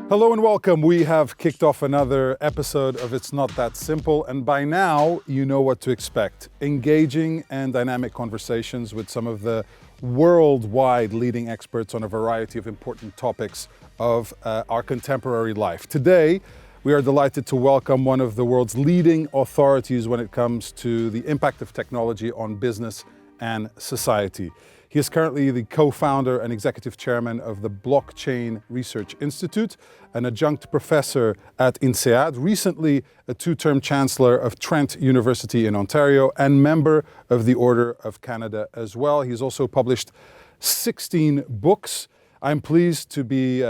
Hello and welcome. We have kicked off another episode of It's Not That Simple, and by now you know what to expect. Engaging and dynamic conversations with some of the worldwide leading experts on a variety of important topics of our contemporary life. Today, we are delighted to welcome one of the world's leading authorities when it comes to the impact of technology on business and society. He is currently the co-founder and executive chairman of the Blockchain Research Institute, an adjunct professor at INSEAD, recently a two-term chancellor of Trent University in Ontario, and member of the Order of Canada as well. He's also published 16 books. I'm pleased to be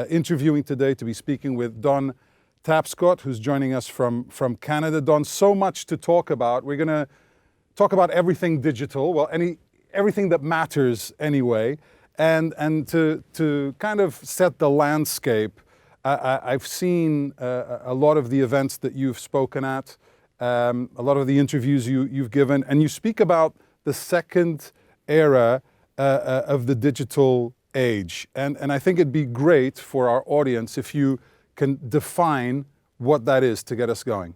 interviewing today, to be speaking with Don Tapscott, who's joining us from Canada. Don, so much to talk about. We're going to talk about everything digital, everything that matters anyway, and to kind of set the landscape. I've seen a lot of the events that you've spoken at, a lot of the interviews you've given, and you speak about the second era of the digital age. And I think it'd be great for our audience if you can define what that is to get us going.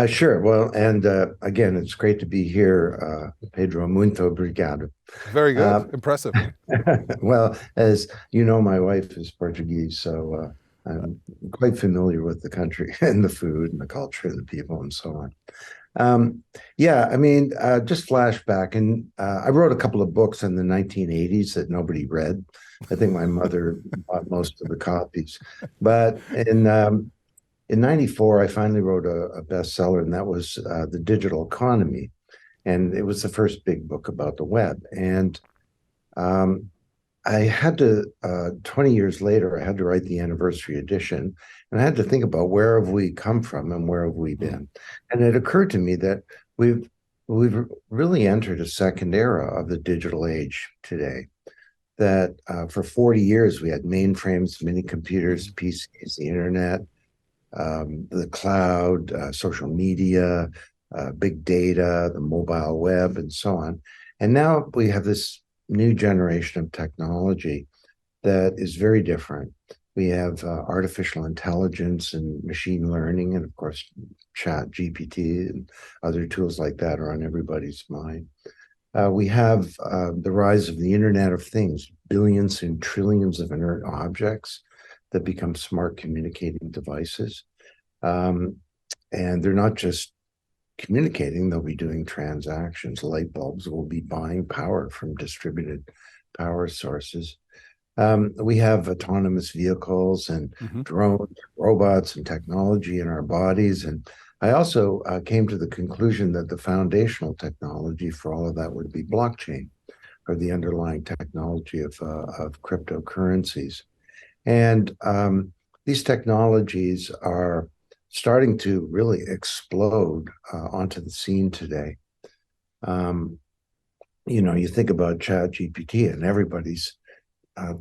Sure. Well, and again, it's great to be here, Pedro. Muito obrigado. Very good. Impressive. Well, as you know, my wife is Portuguese, so I'm quite familiar with the country and the food and the culture and the people and so on. Just flashback. And I wrote a couple of books in the 1980s that nobody read. I think my mother bought most of the copies. But in 94, I finally wrote a bestseller, and that was The Digital Economy. And it was the first big book about the web. And I had to, 20 years later, I had to write the anniversary edition. And I had to think about where have we come from and where have we been? And it occurred to me that we've really entered a second era of the digital age today. That for 40 years, we had mainframes, mini computers, PCs, the internet, the cloud, social media, big data, the mobile web, and so on. And now we have this new generation of technology that is very different. We have artificial intelligence and machine learning, and of course, Chat GPT and other tools like that are on everybody's mind. We have the rise of the Internet of Things, billions and trillions of inert objects that become smart communicating devices. And they're not just communicating, they'll be doing transactions. Light bulbs will be buying power from distributed power sources. We have autonomous vehicles and drones, robots, and technology in our bodies. And I also came to the conclusion that the foundational technology for all of that would be blockchain, or the underlying technology of cryptocurrencies. And these technologies are starting to really explode onto the scene today. You think about Chat GPT and everybody's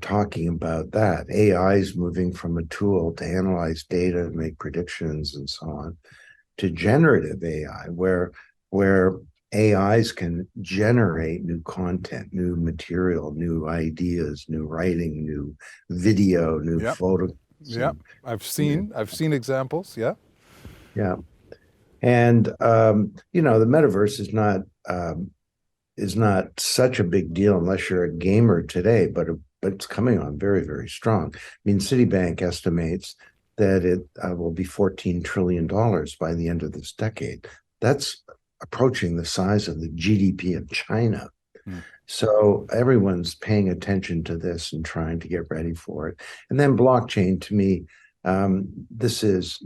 talking about that. AI is moving from a tool to analyze data and make predictions and so on, to generative AI, where AIs can generate new content, new material, new ideas, new writing, new video, new photos. Yeah, I've seen examples. Yeah. And the metaverse is not such a big deal unless you're a gamer today, but it's coming on very, very strong. I mean, Citibank estimates that it will be $14 trillion by the end of this decade. That's approaching the size of the GDP of China. So everyone's paying attention to this and trying to get ready for it. And then blockchain, to me, this is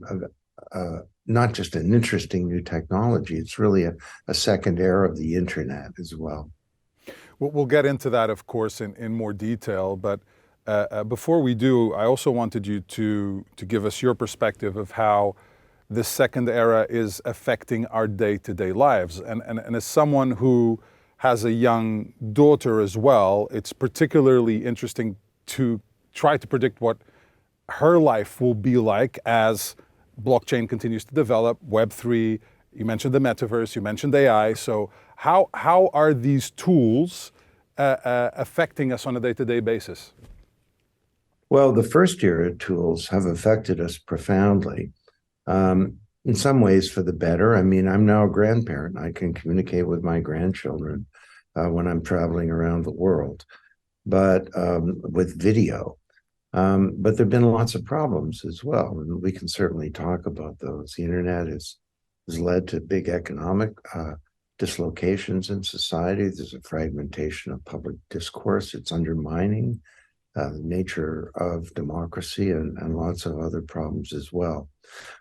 not just an interesting new technology, it's really a second era of the internet as well. We'll get into that, of course, in more detail. But before we do, I also wanted you to give us your perspective of how this second era is affecting our day-to-day lives. And as someone who has a young daughter as well, it's particularly interesting to try to predict what her life will be like as blockchain continues to develop, Web3, you mentioned the metaverse, you mentioned AI. So how are these tools affecting us on a day-to-day basis? Well, the first era tools have affected us profoundly. In some ways for the better. I mean, I'm now a grandparent. I can communicate with my grandchildren when I'm traveling around the world, but with video. But there have been lots of problems as well, and we can certainly talk about those. The internet has led to big economic dislocations in society. There's a fragmentation of public discourse. It's undermining the nature of democracy and lots of other problems as well.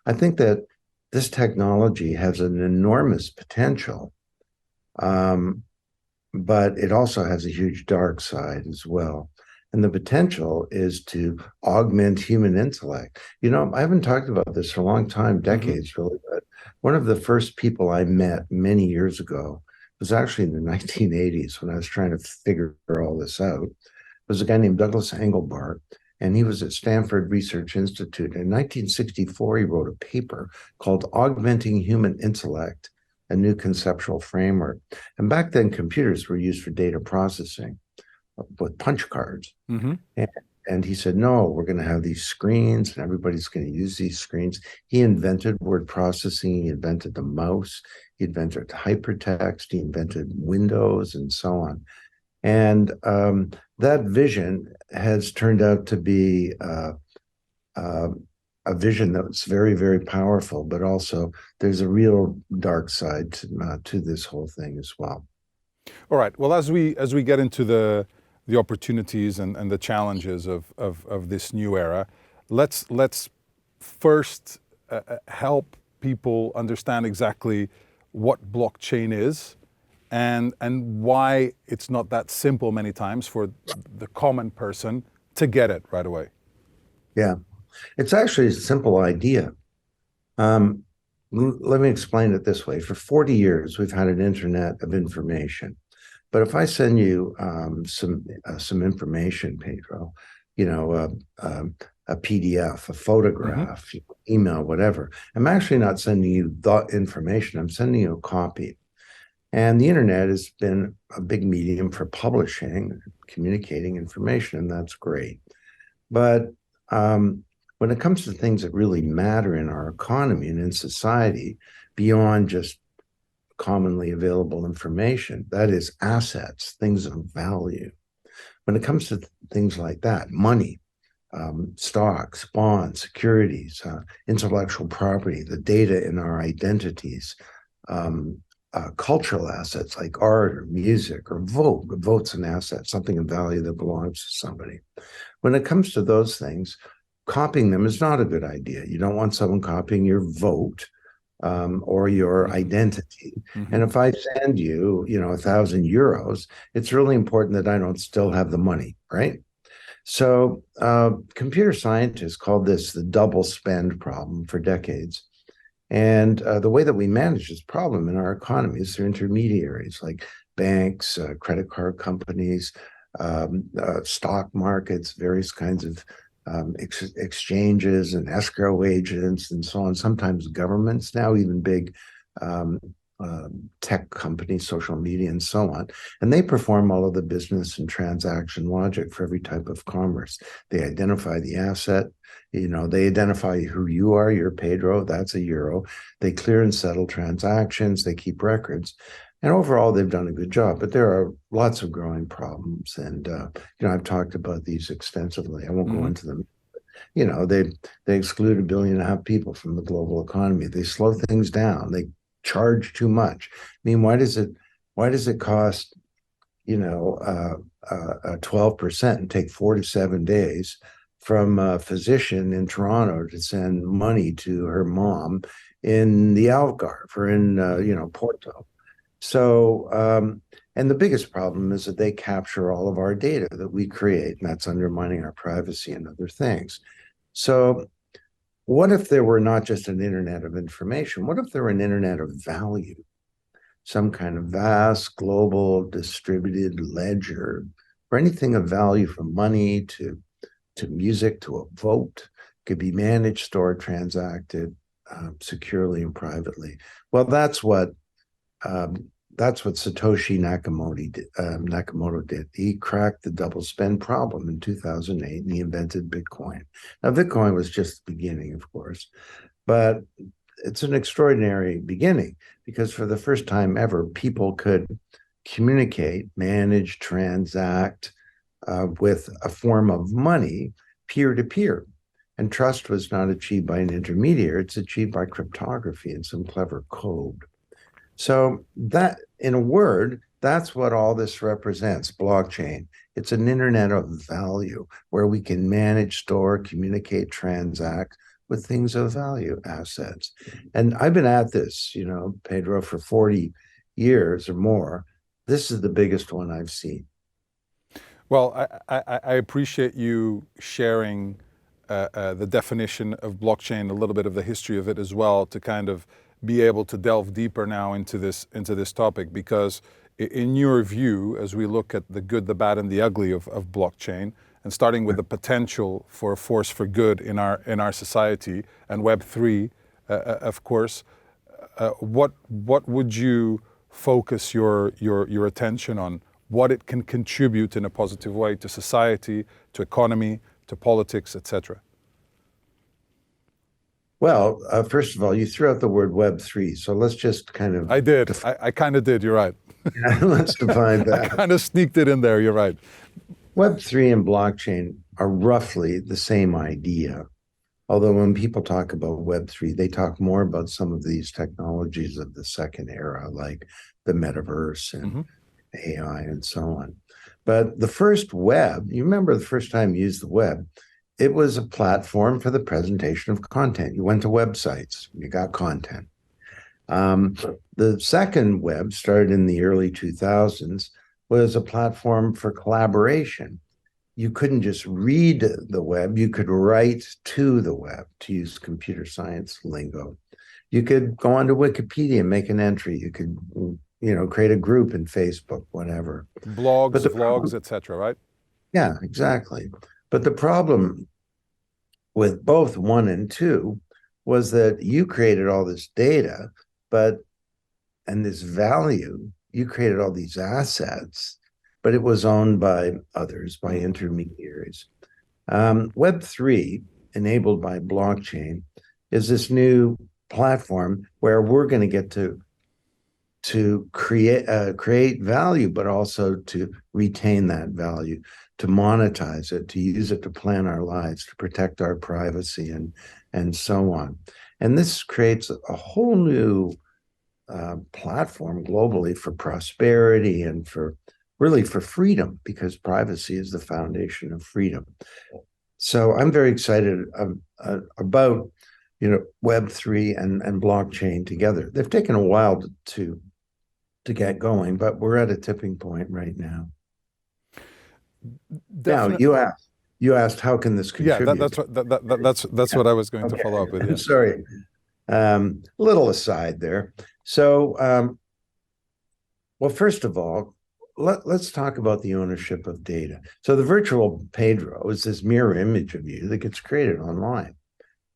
I think that this technology has an enormous potential, but it also has a huge dark side as well. And the potential is to augment human intellect. You know, I haven't talked about this for a long time, decades really, but one of the first people I met many years ago was actually in the 1980s when I was trying to figure all this out. Was a guy named Douglas Engelbart, and he was at Stanford Research Institute. In 1964, he wrote a paper called Augmenting Human Intellect, a New Conceptual Framework. And back then, computers were used for data processing with punch cards. And he said, no, we're going to have these screens and everybody's going to use these screens. He invented word processing. He invented the mouse. He invented hypertext. He invented Windows and so on. And that vision has turned out to be a vision that's very, very powerful, but also there's a real dark side to this whole thing as well. All right. Well, as we get into the opportunities and the challenges of this new era, let's first help people understand exactly what blockchain is and why it's not that simple many times for the common person to get it right away. Yeah, it's actually a simple idea. Let me explain it this way. For 40 years, we've had an internet of information. But if I send you some information, Pedro, you know, a PDF, a photograph, email, whatever, I'm actually not sending you the information. I'm sending you a copy. And the internet has been a big medium for publishing, communicating information, and that's great. But when it comes to things that really matter in our economy and in society, beyond just commonly available information, that is assets, things of value. When it comes to things like that, money, stocks, bonds, securities, intellectual property, the data in our identities, cultural assets like art or music or vote's an asset, something of value that belongs to somebody. When it comes to those things, copying them is not a good idea. You don't want someone copying your vote or your identity. And if I send you, you know, 1,000 euros, it's really important that I don't still have the money, right? So computer scientists called this the double spend problem for decades. And the way that we manage this problem in our economy is through intermediaries like banks, credit card companies, stock markets, various kinds of exchanges and escrow agents and so on, sometimes governments, now even big tech companies, social media and so on. And they perform all of the business and transaction logic for every type of commerce. They identify the asset, you know, they identify who you are, you're Pedro, that's a euro. They clear and settle transactions, they keep records. And overall, they've done a good job, but there are lots of growing problems. And, you know, I've talked about these extensively. I won't go into them. You know, they exclude 1.5 billion people from the global economy. They slow things down. They charge too much. I mean, why does it cost, you know, 12% and take 4 to 7 days from a physician in Toronto to send money to her mom in the Algarve or in, you know, Porto? So, and the biggest problem is that they capture all of our data that we create, and that's undermining our privacy and other things. So what if there were not just an internet of information? What if there were an internet of value? Some kind of vast, global, distributed ledger, or anything of value from money to music to a vote could be managed, stored, transacted securely and privately. Well, that's what that's what Satoshi Nakamoto did. He cracked the double spend problem in 2008, and he invented Bitcoin. Now, Bitcoin was just the beginning, of course, but it's an extraordinary beginning because for the first time ever, people could communicate, manage, transact with a form of money peer-to-peer. And trust was not achieved by an intermediary, it's achieved by cryptography and some clever code. So that, in a word, that's what all this represents, blockchain. It's an internet of value where we can manage, store, communicate, transact with things of value, assets. And I've been at this, Pedro, for 40 years or more. This is the biggest one I've seen. Well, I appreciate you sharing the definition of blockchain, a little bit of the history of it as well, to kind of be able to delve deeper now into this topic, because in your view, as we look at the good, the bad, and the ugly of blockchain, and starting with the potential for a force for good in our society and Web3, of course, what would you focus your attention on? What it can contribute in a positive way to society, to economy, to politics, etc.? Well, first of all, you threw out the word Web3, so let's just kind of... I did. I kind of did, you're right. Yeah, let's define that. I kind of sneaked it in there, you're right. Web3 and blockchain are roughly the same idea. Although when people talk about Web3, they talk more about some of these technologies of the second era, like the metaverse and AI and so on. But the first web, you remember the first time you used the web, it was a platform for the presentation of content. You went to websites, you got content. The second web, started in the early 2000s, was a platform for collaboration. You couldn't just read the web, you could write to the web, to use computer science lingo. You could go onto Wikipedia and make an entry. You could, create a group in Facebook, whatever. Blogs, vlogs, etc., right? Yeah, exactly. But the problem with both 1 and 2 was that you created all this data, and this value, you created all these assets, but it was owned by others, by intermediaries. Web3, enabled by blockchain, is this new platform where we're going to get to create value, but also to retain that value, to monetize it, to use it to plan our lives, to protect our privacy, and so on. And this creates a whole new platform globally for prosperity and for freedom, because privacy is the foundation of freedom. So I'm very excited about Web3 and blockchain together. They've taken a while to get going, but we're at a tipping point right now. Definitely. Now, you asked how can this contribute? Yeah, that's what I was going to follow up with. Yeah. I'm sorry. Little aside there. So, well, first of all, let's talk about the ownership of data. So the virtual Pedro is this mirror image of you that gets created online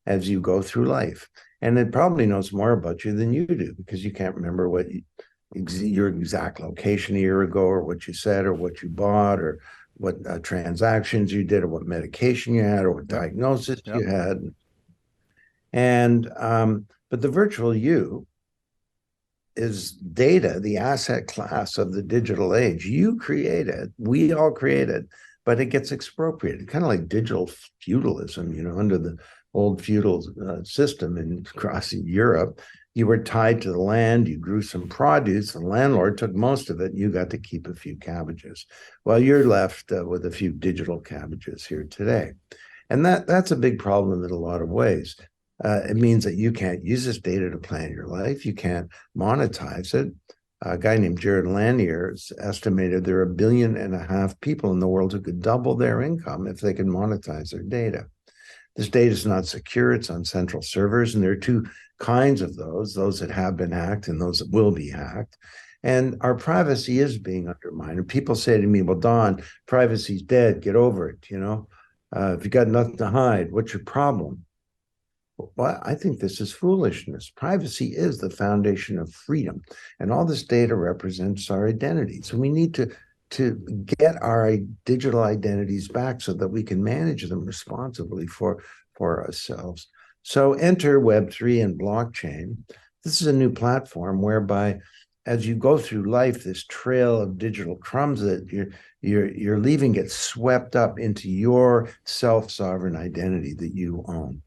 as you go through life. And it probably knows more about you than you do, because you can't remember what your exact location a year ago, or what you said, or what you bought, or what transactions you did, or what medication you had, or what diagnosis you had. And but the virtual you is data, the asset class of the digital age. You created, we all created, but it gets expropriated, kind of like digital feudalism, under the old feudal system across Europe. You were tied to the land, you grew some produce, the landlord took most of it, and you got to keep a few cabbages. Well, you're left with a few digital cabbages here today. And that's a big problem in a lot of ways. It means that you can't use this data to plan your life. You can't monetize it. A guy named Jared Lanier estimated there are 1.5 billion people in the world who could double their income if they could monetize their data. This data is not secure. It's on central servers, and there are two kinds of those that have been hacked and those that will be hacked. And our privacy is being undermined. And people say to me, well, Don, privacy's dead. Get over it. If you got nothing to hide, what's your problem? Well, I think this is foolishness. Privacy is the foundation of freedom, and all this data represents our identities. And we need to get our digital identities back so that we can manage them responsibly for ourselves. So enter Web3 and blockchain. This is a new platform whereby, as you go through life, this trail of digital crumbs that you're leaving gets swept up into your self-sovereign identity that you own.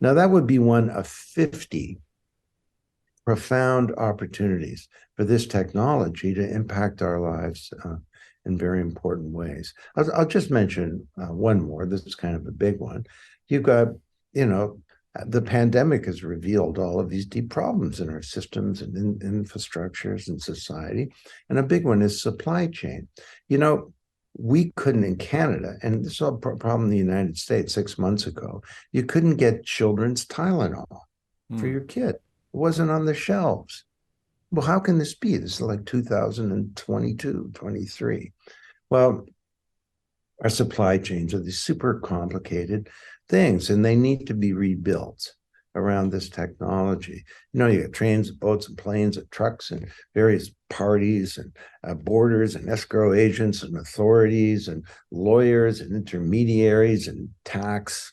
Now, that would be one of 50 profound opportunities for this technology to impact our lives in very important ways. I'll just mention one more. This is kind of a big one. You've got, the pandemic has revealed all of these deep problems in our systems and in infrastructures and society. And a big one is supply chain. We couldn't in Canada, and this is a problem in the United States 6 months ago, you couldn't get children's Tylenol for your kid. It wasn't on the shelves. Well, how can this be? This is like 2022, 23. Well, our supply chains are these super complicated things, and they need to be rebuilt around this technology. You got trains, boats, and planes, and trucks, and various parties, and borders, and escrow agents, and authorities, and lawyers, and intermediaries, and tax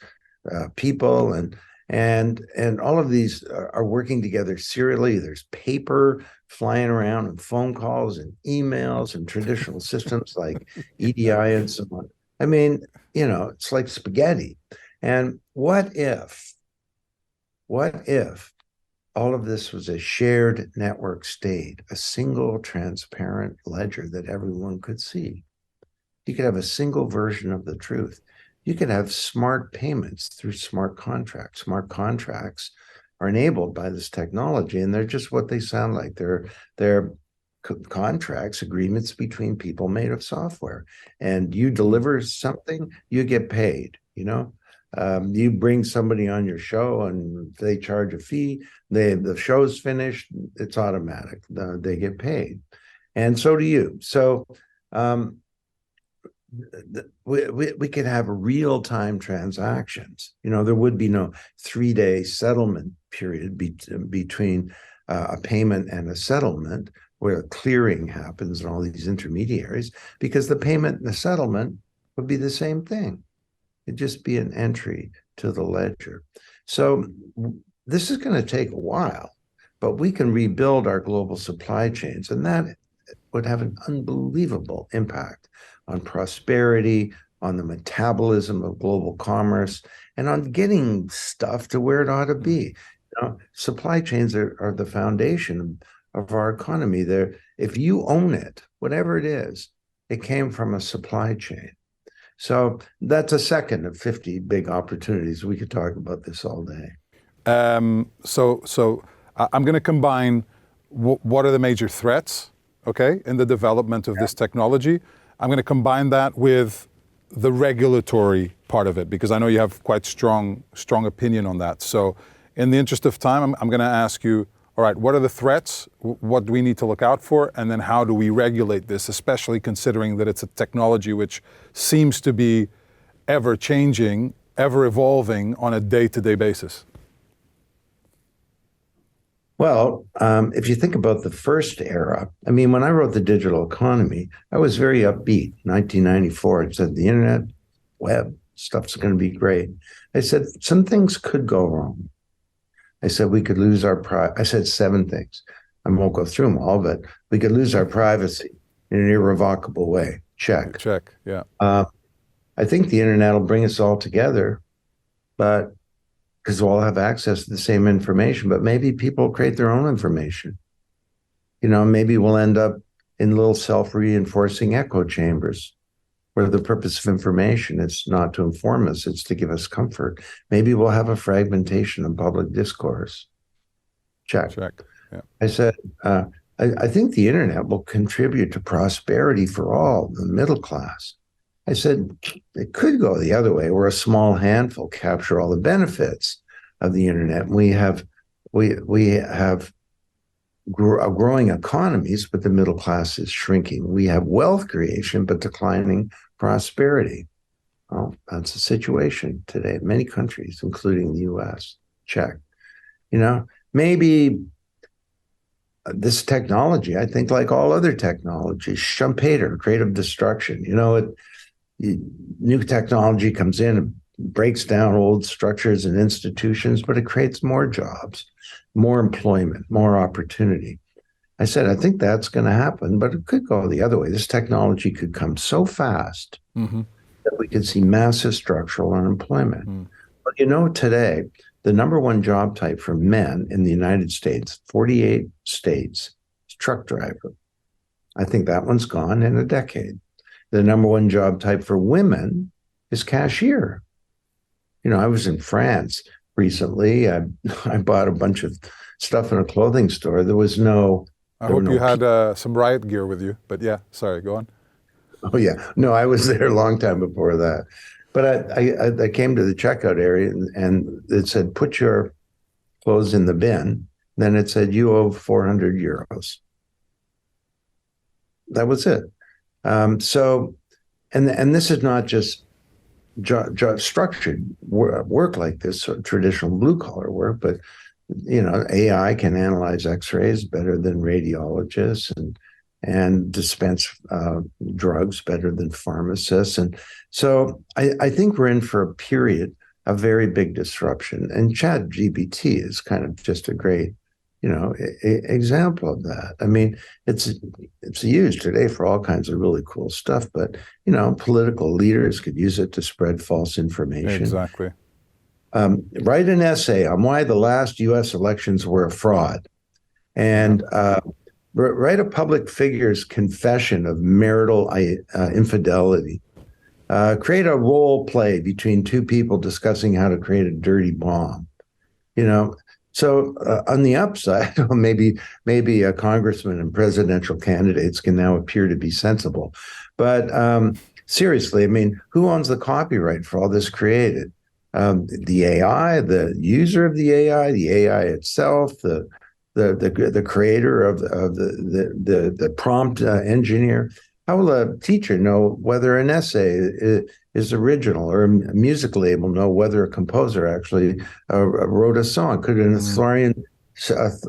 people, and all of these are working together serially. There's paper flying around, and phone calls, and emails, and traditional systems like EDI and so on. I mean, it's like spaghetti. And what if all of this was a shared network state, a single transparent ledger that everyone could see? You could have a single version of the truth. You could have smart payments through smart contracts. Smart contracts are enabled by this technology, and they're just what they sound like. They're contracts, agreements between people made of software. And you deliver something, you get paid, you bring somebody on your show and they charge a fee. The show's finished, it's automatic. They get paid, and so do you. So we could have real-time transactions. There would be no 3-day settlement period between a payment and a settlement, where clearing happens and all these intermediaries, because the payment and the settlement would be the same thing. It'd just be an entry to the ledger. So this is going to take a while, but we can rebuild our global supply chains, and that would have an unbelievable impact on prosperity, on the metabolism of global commerce, and on getting stuff to where it ought to be. Supply chains are the foundation of our economy. If you own it, whatever it is, it came from a supply chain. So that's a second of 50 big opportunities. We could talk about this all day. So I'm going to combine what are the major threats, okay, in the development of this technology. I'm going to combine that with the regulatory part of it, because I know you have quite strong opinion on that. So in the interest of time, I'm going to ask you, all right, what are the threats? What do we need to look out for? And then how do we regulate this, especially considering that it's a technology which seems to be ever changing, ever evolving on a day-to-day basis? Well, if you think about the first era, when I wrote The Digital Economy, I was very upbeat. 1994, it said the internet, web, stuff's going to be great. I said some things could go wrong. I said we could lose our I said 7 things. I won't go through them all, but we could lose our privacy in an irrevocable way. Check. Yeah. I think the internet will bring us all together, but because we'll all have access to the same information, but maybe people create their own information. Maybe we'll end up in little self-reinforcing echo chambers, where the purpose of information is not to inform us, it's to give us comfort. Maybe we'll have a fragmentation of public discourse. Check. Yeah. I said, I think the internet will contribute to prosperity for all, the middle class. I said, it could go the other way, where a small handful capture all the benefits of the internet. We have growing economies, but the middle class is shrinking. We have wealth creation, but declining prosperity. Well, that's the situation today in many countries, including the US. check. Maybe this technology, I think like all other technologies, Schumpeter, creative destruction. New technology comes in and breaks down old structures and institutions, but it creates more jobs, more employment, more opportunity. I said, I think that's going to happen, but it could go the other way. This technology could come so fast that we could see massive structural unemployment. But today, the number one job type for men in the United States, 48 states, is truck driver. I think that one's gone in a decade. The number one job type for women is cashier. I was in France recently. I bought a bunch of stuff in a clothing store. There was no... I hope you had some riot gear with you, but yeah, sorry, go on. Oh yeah, no, I was there a long time before that. But I came to the checkout area and it said, put your clothes in the bin. Then it said, you owe 400 euros. That was it. So, and this is not just structured work like this, sort of traditional blue collar work, but AI can analyze X-rays better than radiologists and dispense drugs better than pharmacists. And so I think we're in for a period of very big disruption. And ChatGPT is kind of just a great, example of that. I mean, it's used today for all kinds of really cool stuff, but, political leaders could use it to spread false information. Exactly. Write an essay on why the last U.S. elections were a fraud, and write a public figure's confession of marital infidelity. Create a role play between two people discussing how to create a dirty bomb. So on the upside, maybe a congressman and presidential candidates can now appear to be sensible. But seriously, I mean, who owns the copyright for all this created? The AI, the user of the AI itself, the creator of the prompt engineer. How will a teacher know whether an essay is original, or a music label know whether a composer actually wrote a song? Could an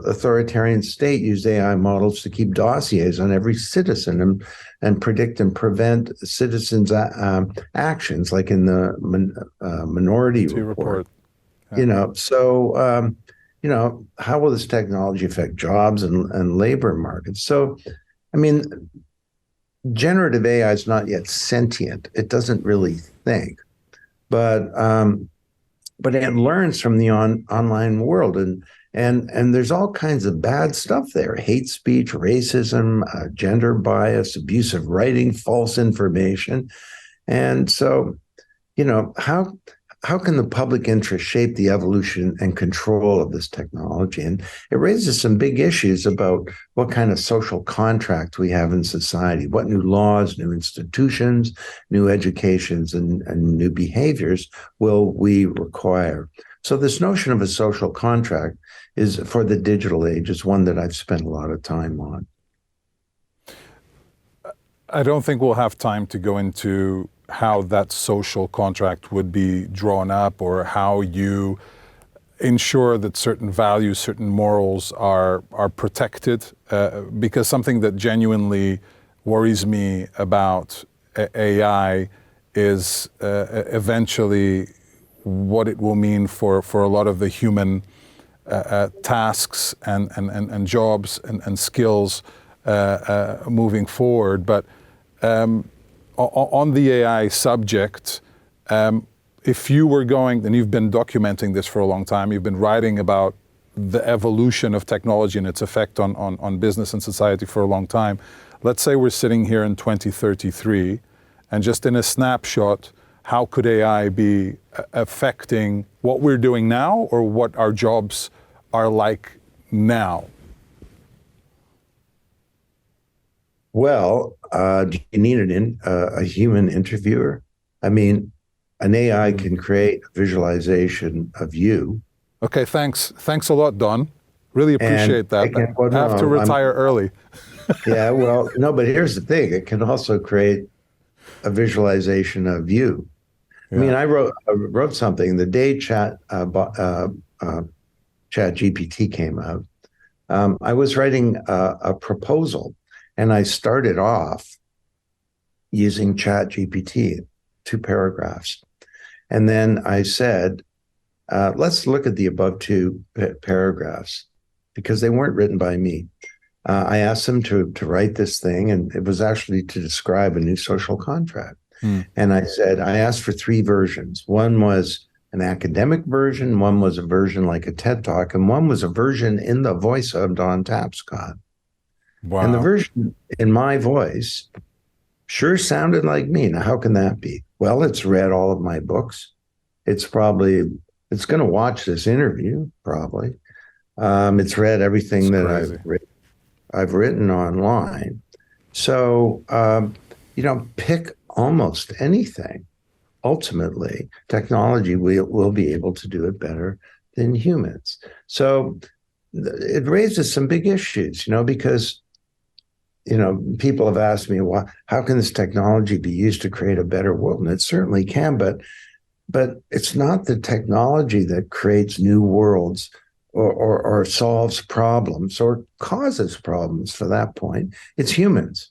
authoritarian state use AI models to keep dossiers on every citizen and predict and prevent citizens' actions, like in the Minority Report? Yeah. How will this technology affect jobs and labor markets? So, I mean, generative AI is not yet sentient. It doesn't really think, but it learns from the online world, and there's all kinds of bad stuff there: hate speech, racism, gender bias, abusive writing, false information. And so, how can the public interest shape the evolution and control of this technology? And it raises some big issues about what kind of social contract we have in society, what new laws, new institutions, new educations, and new behaviors will we require. So this notion of a social contract is, for the digital age, is one that I've spent a lot of time on. I don't think we'll have time to go into how that social contract would be drawn up, or how you ensure that certain values, certain morals are protected, because something that genuinely worries me about AI is eventually what it will mean for a lot of the human tasks and jobs and skills moving forward. But on the AI subject, if you were going, and you've been documenting this for a long time, you've been writing about the evolution of technology and its effect on business and society for a long time. Let's say we're sitting here in 2033, and just in a snapshot, how could AI be affecting what we're doing now, or what our jobs are like now? Well, do you need a human interviewer? I mean, an AI can create a visualization of you. Okay, thanks. Thanks a lot, Don. Really appreciate that. I have to retire early. Yeah, well, no, but here's the thing. It can also create a visualization of you. Yeah. I mean, I wrote something the day ChatGPT came out, I was writing a proposal, and I started off using ChatGPT, 2 paragraphs. And then I said, let's look at the above 2 paragraphs, because they weren't written by me. I asked them to write this thing, and it was actually to describe a new social contract. And I said, I asked for 3 versions. One was an academic version, one was a version like a TED Talk, and one was a version in the voice of Don Tapscott. Wow. And the version in my voice sure sounded like me. Now, how can that be? Well, it's read all of my books. It's going to watch this interview, probably. It's read everything that I've written online. So, pick almost anything. Ultimately, technology will be able to do it better than humans. So it raises some big issues, because, people have asked me, well, how can this technology be used to create a better world? And it certainly can, but it's not the technology that creates new worlds or solves problems or causes problems for that point. It's humans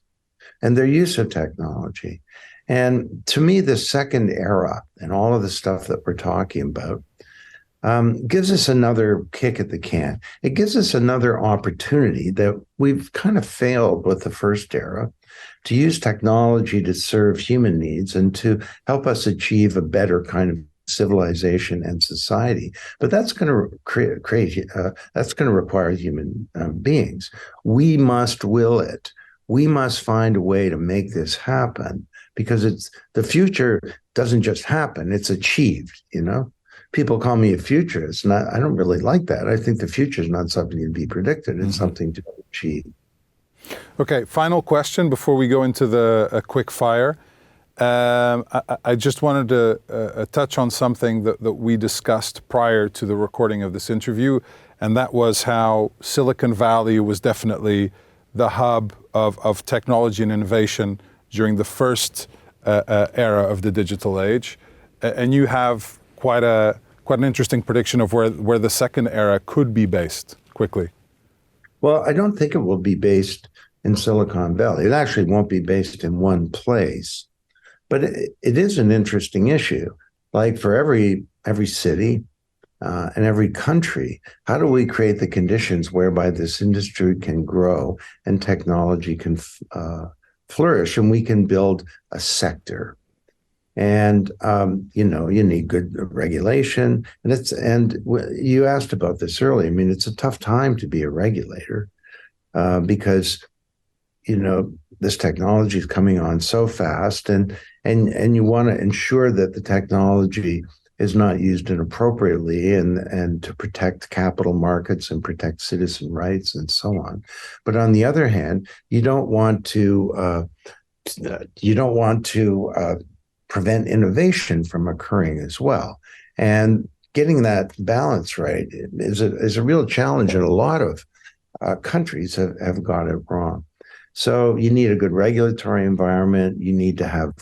and their use of technology. And to me, the second era and all of the stuff that we're talking about gives us another kick at the can. It gives us another opportunity that we've kind of failed with the first era, to use technology to serve human needs and to help us achieve a better kind of civilization and society. But that's going to that's going to require human beings. We must will it. We must find a way to make this happen, because the future doesn't just happen, it's achieved, People call me a futurist, and I don't really like that. I think the future is not something to be predicted, it's something to achieve. Okay, final question before we go into the quick fire. I just wanted to touch on something that we discussed prior to the recording of this interview, and that was how Silicon Valley was definitely the hub of technology and innovation during the first era of the digital age. And you have quite an interesting prediction of where the second era could be based, quickly. Well, I don't think it will be based in Silicon Valley. It actually won't be based in one place. But it is an interesting issue. Like for every city and every country, how do we create the conditions whereby this industry can grow and technology can flourish, and we can build a sector? And you need good regulation, and you asked about this earlier. I mean, it's a tough time to be a regulator because this technology is coming on so fast, and you want to ensure that the technology is not used inappropriately, and to protect capital markets and protect citizen rights and so on. But on the other hand, you don't want to prevent innovation from occurring as well. And getting that balance right is a real challenge, and a lot of countries have got it wrong. So you need a good regulatory environment. You need to have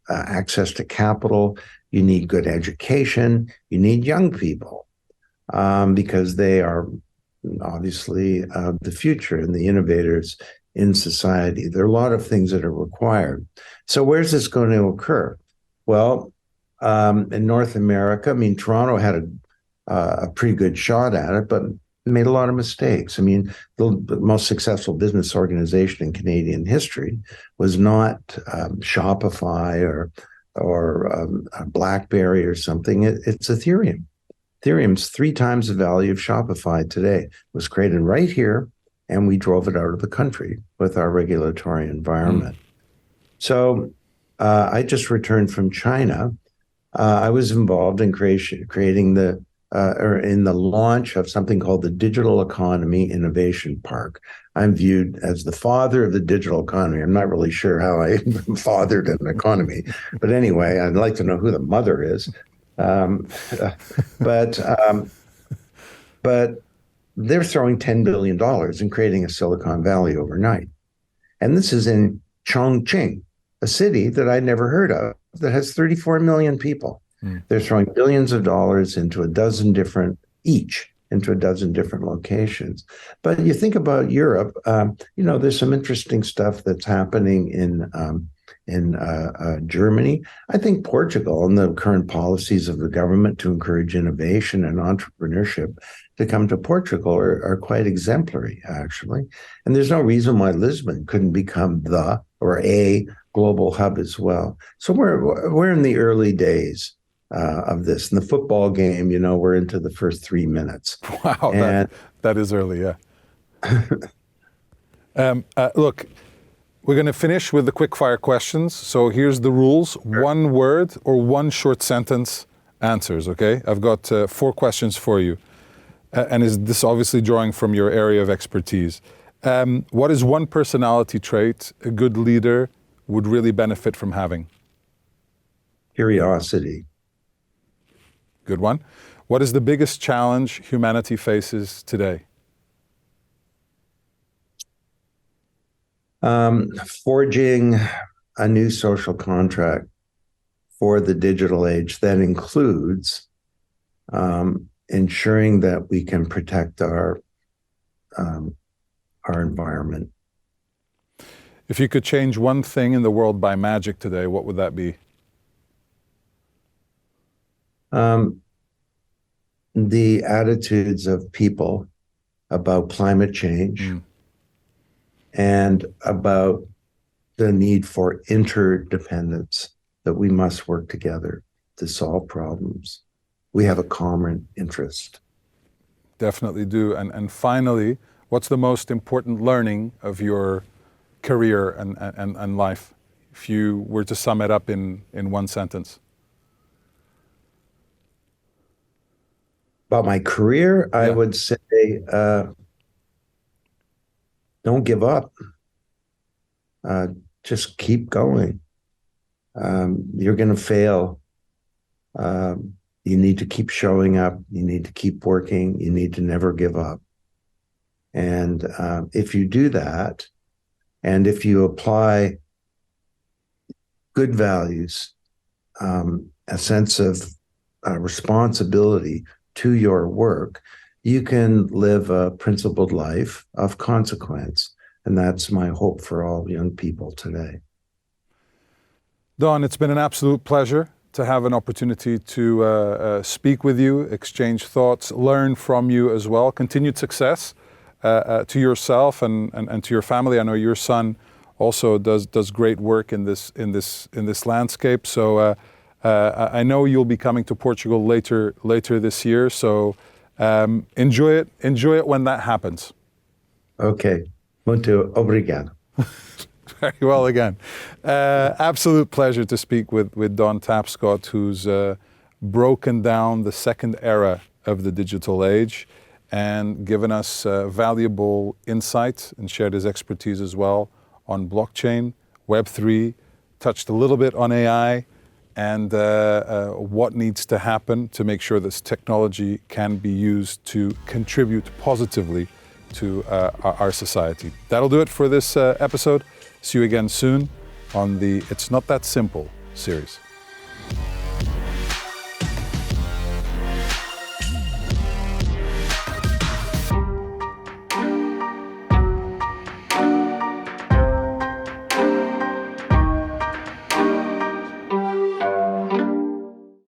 access to capital. You need good education. You need young people because they are obviously the future and the innovators in society. There are a lot of things that are required. So where's this going to occur? Well, in North America, I mean, Toronto had a pretty good shot at it, but made a lot of mistakes. I mean, the most successful business organization in Canadian history was not Shopify or BlackBerry or something. It's Ethereum. Ethereum's 3 times the value of Shopify today. It was created right here, and we drove it out of the country with our regulatory environment. So I just returned from China. I was involved in creating in the launch of something called the Digital Economy Innovation Park. I'm viewed as the father of the digital economy. I'm not really sure how I fathered an economy, but anyway, I'd like to know who the mother is. But they're throwing $10 billion in creating a Silicon Valley overnight. And this is in Chongqing, a city that I'd never heard of that has 34 million people. They're throwing billions of dollars into a dozen different each into a dozen different locations. But you think about Europe, there's some interesting stuff that's happening in Germany. I think Portugal and the current policies of the government to encourage innovation and entrepreneurship to come to Portugal are quite exemplary, actually. And there's no reason why Lisbon couldn't become a global hub as well. So we're in the early days of this. In the football game, we're into the first 3 minutes. Wow, that is early, yeah. Look, we're going to finish with the quick fire questions. So here's the rules. Sure. One word or one short sentence answers, okay? I've got 4 questions for you. And is this obviously drawing from your area of expertise? What is one personality trait a good leader would really benefit from having? Curiosity. Good one. What is the biggest challenge humanity faces today? Forging a new social contract for the digital age that includes ensuring that we can protect our environment. If you could change one thing in the world by magic today, what would that be? The attitudes of people about climate change and about the need for interdependence, that we must work together to solve problems. We have a common interest. Definitely do. And finally, what's the most important learning of your career and life, if you were to sum it up in one sentence? About my career, I would say, don't give up. Just keep going. You're going to fail. You need to keep showing up. You need to keep working. You need to never give up. And if you do that, and if you apply good values, a sense of responsibility to your work, you can live a principled life of consequence. And that's my hope for all young people today. Don, it's been an absolute pleasure to have an opportunity to speak with you, exchange thoughts, learn from you as well. Continued success to yourself and to your family. I know your son also does great work in this landscape. So I know you'll be coming to Portugal later this year. So enjoy it when that happens. Okay. Muito obrigado. Very well again. Absolute pleasure to speak with Don Tapscott, who's broken down the second era of the digital age and given us valuable insight and shared his expertise as well on blockchain, Web3, touched a little bit on AI and what needs to happen to make sure this technology can be used to contribute positively to our society. That'll do it for this episode. See you again soon on the It's Not That Simple series.